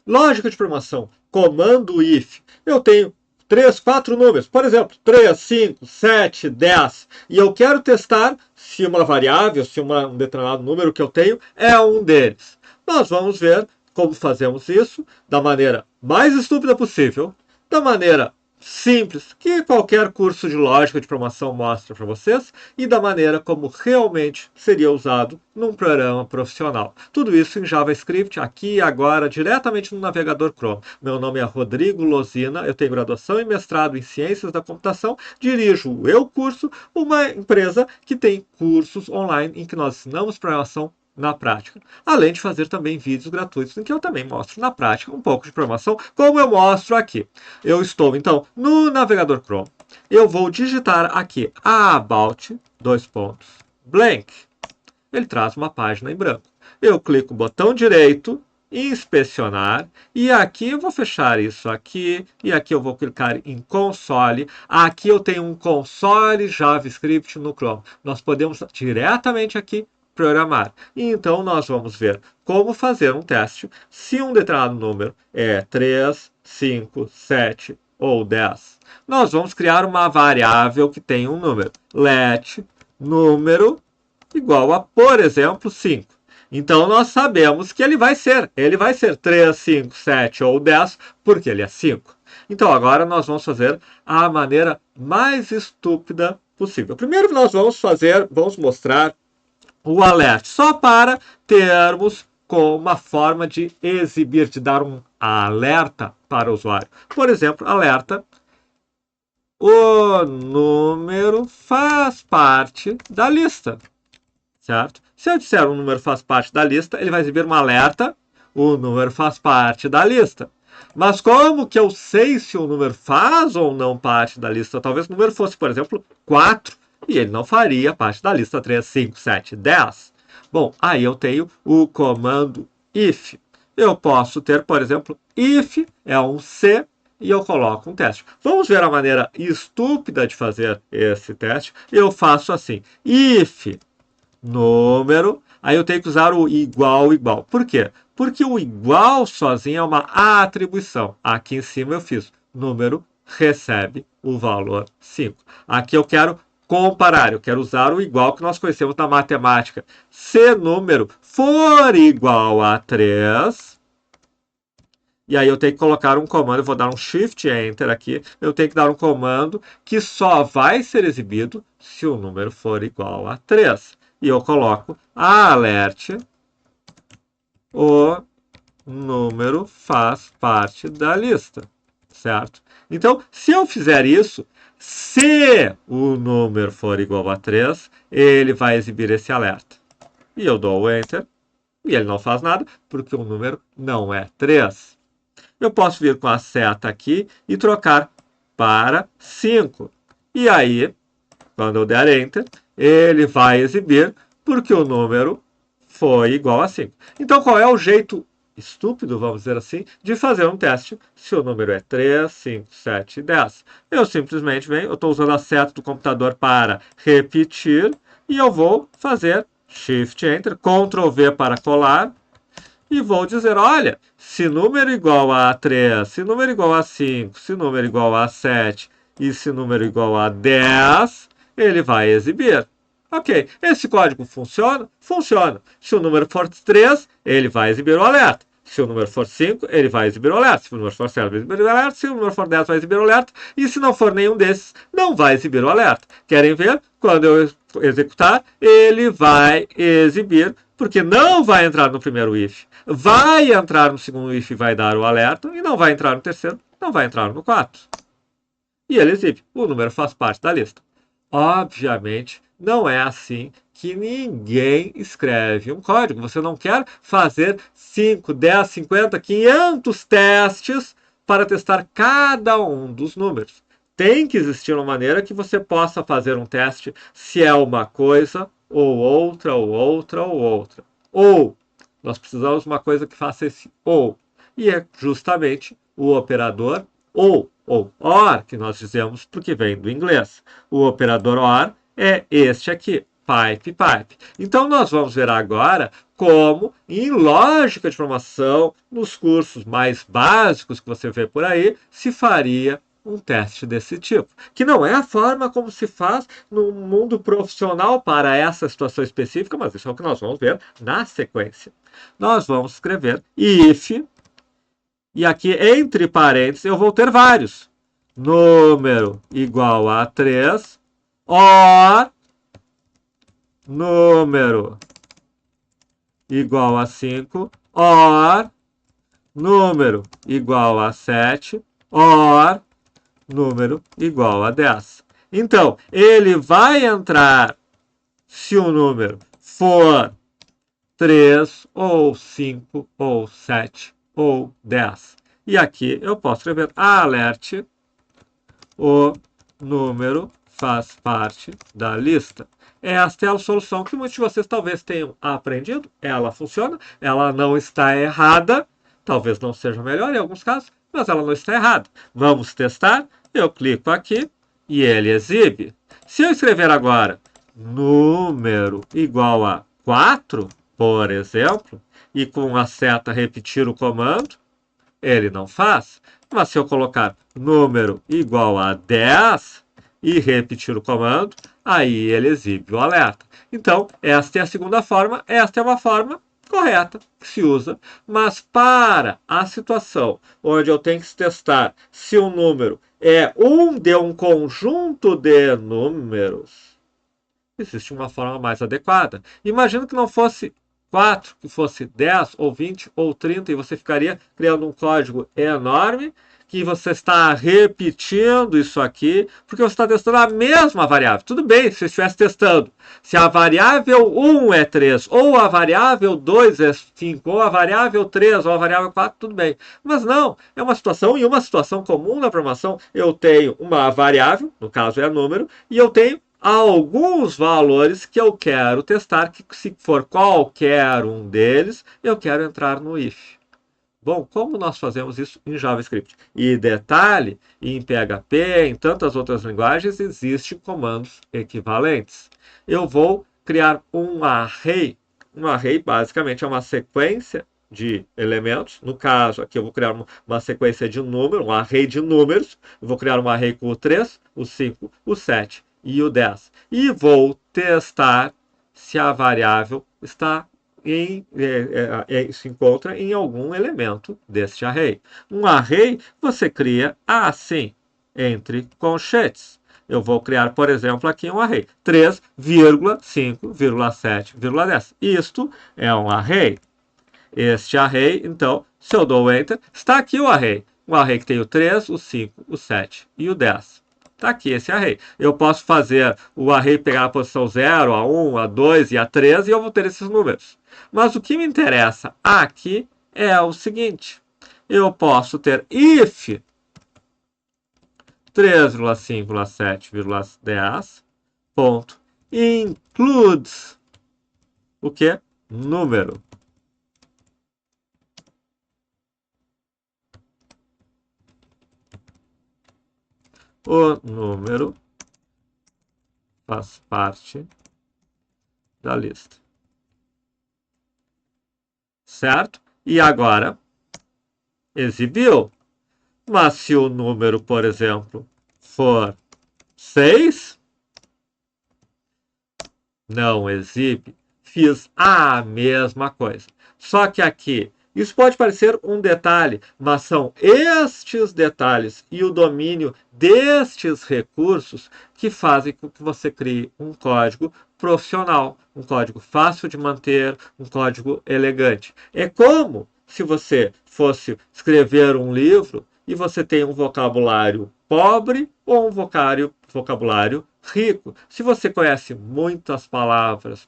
Lógica de programação, comando if. Eu tenho 3, 4 números, por exemplo, 3, 5, 7, 10, e eu quero testar se uma variável, se um determinado número que eu tenho é um deles. Nós vamos ver como fazemos isso da maneira mais estúpida possível, da maneira simples que qualquer curso de lógica de programação mostra para vocês e da maneira como realmente seria usado num programa profissional. Tudo isso em JavaScript, aqui e agora, diretamente no navegador Chrome. Meu nome é Rodrigo Losina, eu tenho graduação e mestrado em Ciências da Computação, dirijo o Eu Curso, uma empresa que tem cursos online em que nós ensinamos programação na prática. Além de fazer também vídeos gratuitos em que eu também mostro na prática um pouco de programação, como eu mostro aqui. Eu estou, então, no navegador Chrome. Eu vou digitar aqui about, blank. Ele traz uma página em branco. Eu clico no botão direito, inspecionar, e aqui eu vou fechar isso aqui, e aqui eu vou clicar em console. Aqui eu tenho um console JavaScript no Chrome. Nós podemos diretamente aqui programar. E então nós vamos ver como fazer um teste se um determinado número é 3, 5, 7 ou 10. Nós vamos criar uma variável que tem um número. Let número igual a, por exemplo, 5. Então nós sabemos que ele vai ser 3, 5, 7 ou 10, porque ele é 5. Então agora nós vamos fazer a maneira mais estúpida possível. Primeiro nós vamos mostrar o alert, só para termos com uma forma de exibir, de dar um alerta para o usuário. Por exemplo, alerta, o número faz parte da lista, certo? Se eu disser o número faz parte da lista, ele vai exibir um alerta, o número faz parte da lista. Mas como que eu sei se o número faz ou não parte da lista? Talvez o número fosse, por exemplo, 4, e ele não faria parte da lista 3, 5, 7, 10. Bom, aí eu tenho o comando if. Eu posso ter, por exemplo, if é um C e eu coloco um teste. Vamos ver a maneira estúpida de fazer esse teste. Eu faço assim, if número, aí eu tenho que usar o igual, igual. Por quê? Porque o igual sozinho é uma atribuição. Aqui em cima eu fiz número recebe o valor 5. Aqui eu quero comparar, eu quero usar o igual que nós conhecemos na matemática. Se número for igual a 3, e aí eu tenho que colocar um comando, eu vou dar um Shift Enter aqui, eu tenho que dar um comando que só vai ser exibido se o número for igual a 3. E eu coloco alert, o número faz parte da lista, certo? Então, se eu fizer isso, se o número for igual a 3, ele vai exibir esse alerta. E eu dou o Enter, e ele não faz nada, porque o número não é 3. Eu posso vir com a seta aqui e trocar para 5. E aí, quando eu der Enter, ele vai exibir porque o número foi igual a 5. Então, qual é o jeito estúpido, vamos dizer assim, de fazer um teste se o número é 3, 5, 7, 10? Eu simplesmente venho, eu estou usando a seta do computador para repetir e eu vou fazer Shift Enter, Ctrl V para colar e vou dizer, olha, se número igual a 3, se número igual a 5, se número igual a 7 e se número igual a 10, ele vai exibir. Ok, esse código funciona? Funciona. Se o número for 3, ele vai exibir o alerta. Se o número for 5, ele vai exibir o alerta. Se o número for 7, vai exibir o alerta. Se o número for 10, vai exibir o alerta. E se não for nenhum desses, não vai exibir o alerta. Querem ver? Quando eu executar, ele vai exibir, porque não vai entrar no primeiro if. Vai entrar no segundo if e vai dar o alerta. E não vai entrar no terceiro, não vai entrar no 4. E ele exibe. O número faz parte da lista. Obviamente, não é assim que ninguém escreve um código. Você não quer fazer 5, 10, 50, 500 testes para testar cada um dos números. Tem que existir uma maneira que você possa fazer um teste se é uma coisa, ou outra, ou outra, ou outra. Ou, nós precisamos de uma coisa que faça esse ou. E é justamente o operador ou OR, que nós dizemos porque vem do inglês. O operador OR é este aqui, pipe, pipe. Então, nós vamos ver agora como, em lógica de programação, nos cursos mais básicos que você vê por aí, se faria um teste desse tipo, que não é a forma como se faz no mundo profissional para essa situação específica, mas isso é o que nós vamos ver na sequência. Nós vamos escrever if, e aqui entre parênteses eu vou ter vários. Número igual a 3, or número igual a 5, or número igual a 7, or número igual a 10. Então, ele vai entrar se o número for 3, ou 5, ou 7, ou 10. E aqui eu posso escrever alert, o número faz parte da lista. Esta é a solução que muitos de vocês talvez tenham aprendido. Ela funciona, ela não está errada. Talvez não seja melhor em alguns casos, mas ela não está errada. Vamos testar. Eu clico aqui e ele exibe. Se eu escrever agora número igual a 4, por exemplo, e com a seta repetir o comando, ele não faz. Mas se eu colocar número igual a 10 e repetir o comando, aí ele exibe o alerta. Então, esta é a segunda forma, esta é uma forma correta que se usa, mas para a situação onde eu tenho que testar se o número é de um conjunto de números, existe uma forma mais adequada. Imagina que não fosse 4, que fosse 10, ou 20, ou 30, e você ficaria criando um código enorme, que você está repetindo isso aqui, porque você está testando a mesma variável. Tudo bem se você estivesse testando se a variável 1 é 3, ou a variável 2 é 5, ou a variável 3, ou a variável 4, tudo bem. Mas não, é uma situação, e uma situação comum na programação, eu tenho uma variável, no caso é número, e eu tenho alguns valores que eu quero testar, que se for qualquer um deles, eu quero entrar no if. Bom, como nós fazemos isso em JavaScript? E detalhe, em PHP, em tantas outras linguagens, existem comandos equivalentes. Eu vou criar um array. Um array, basicamente, é uma sequência de elementos. No caso, aqui eu vou criar uma sequência de números, um array de números. Eu vou criar um array com o 3, o 5, o 7 e o 10. E vou testar se a variável está se encontra em algum elemento deste array. Um array você cria assim, entre colchetes. Eu vou criar, por exemplo, aqui um array 3,5,7,10. Isto é um array. Este array, então, se eu dou Enter, está aqui o array. Um array que tem o 3, o 5, o 7 e o 10. Está aqui esse array. Eu posso fazer o array pegar a posição 0, a 1, a 2 e a 3 e eu vou ter esses números. Mas o que me interessa aqui é o seguinte. Eu posso ter if 3,5,7,10 ponto includes o que? Número. O número faz parte da lista. Certo? E agora, exibiu. Mas se o número, por exemplo, for 6, não exibe. Fiz a mesma coisa. Só que aqui, isso pode parecer um detalhe, mas são estes detalhes e o domínio destes recursos que fazem com que você crie um código profissional, um código fácil de manter, um código elegante. É como se você fosse escrever um livro e você tem um vocabulário pobre ou um vocabulário rico. Se você conhece muitas palavras,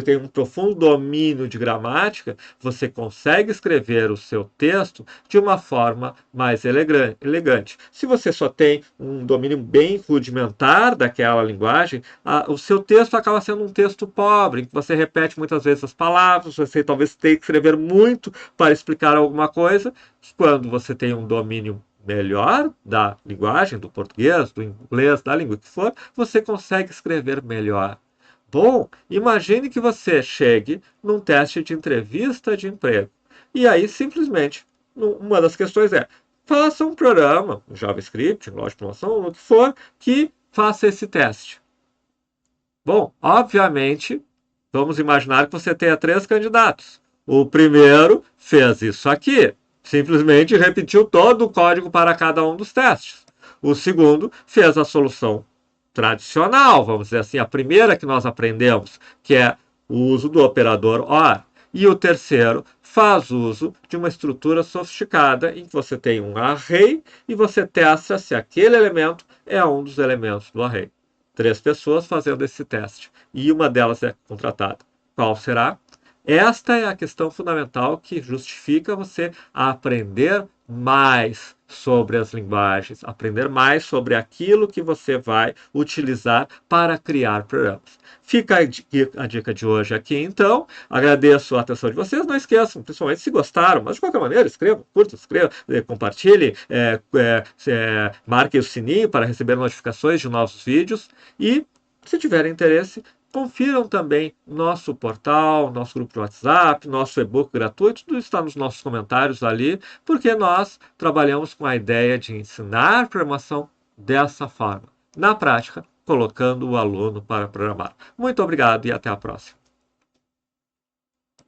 tem um profundo domínio de gramática, você consegue escrever o seu texto de uma forma mais elegante. Se você só tem um domínio bem rudimentar daquela linguagem, o seu texto acaba sendo um texto pobre, em que você repete muitas vezes as palavras, você talvez tenha que escrever muito para explicar alguma coisa. Quando você tem um domínio melhor da linguagem, do português, do inglês, da língua que for, você consegue escrever melhor. Bom, imagine que você chegue num teste de entrevista de emprego. E aí, simplesmente, uma das questões é: faça um programa, um JavaScript, um loja de promoção, o que for, que faça esse teste. Bom, obviamente, vamos imaginar que você tenha 3 candidatos. O primeiro fez isso aqui, simplesmente repetiu todo o código para cada um dos testes. O segundo fez a solução tradicional, vamos dizer assim, a primeira que nós aprendemos, que é o uso do operador OR. E o terceiro faz uso de uma estrutura sofisticada em que você tem um array e você testa se aquele elemento é um dos elementos do array. 3 pessoas fazendo esse teste e uma delas é contratada. Qual será? Esta é a questão fundamental que justifica você aprender mais sobre as linguagens, aprender mais sobre aquilo que você vai utilizar para criar programas. Fica a dica de hoje aqui, então. Agradeço a atenção de vocês. Não esqueçam, principalmente se gostaram, mas de qualquer maneira, escrevam, curtam, escrevam, compartilhem, marquem o sininho para receber notificações de novos vídeos e, se tiverem interesse, confiram também nosso portal, nosso grupo de WhatsApp, nosso e-book gratuito, tudo está nos nossos comentários ali, porque nós trabalhamos com a ideia de ensinar programação dessa forma, na prática, colocando o aluno para programar. Muito obrigado e até a próxima.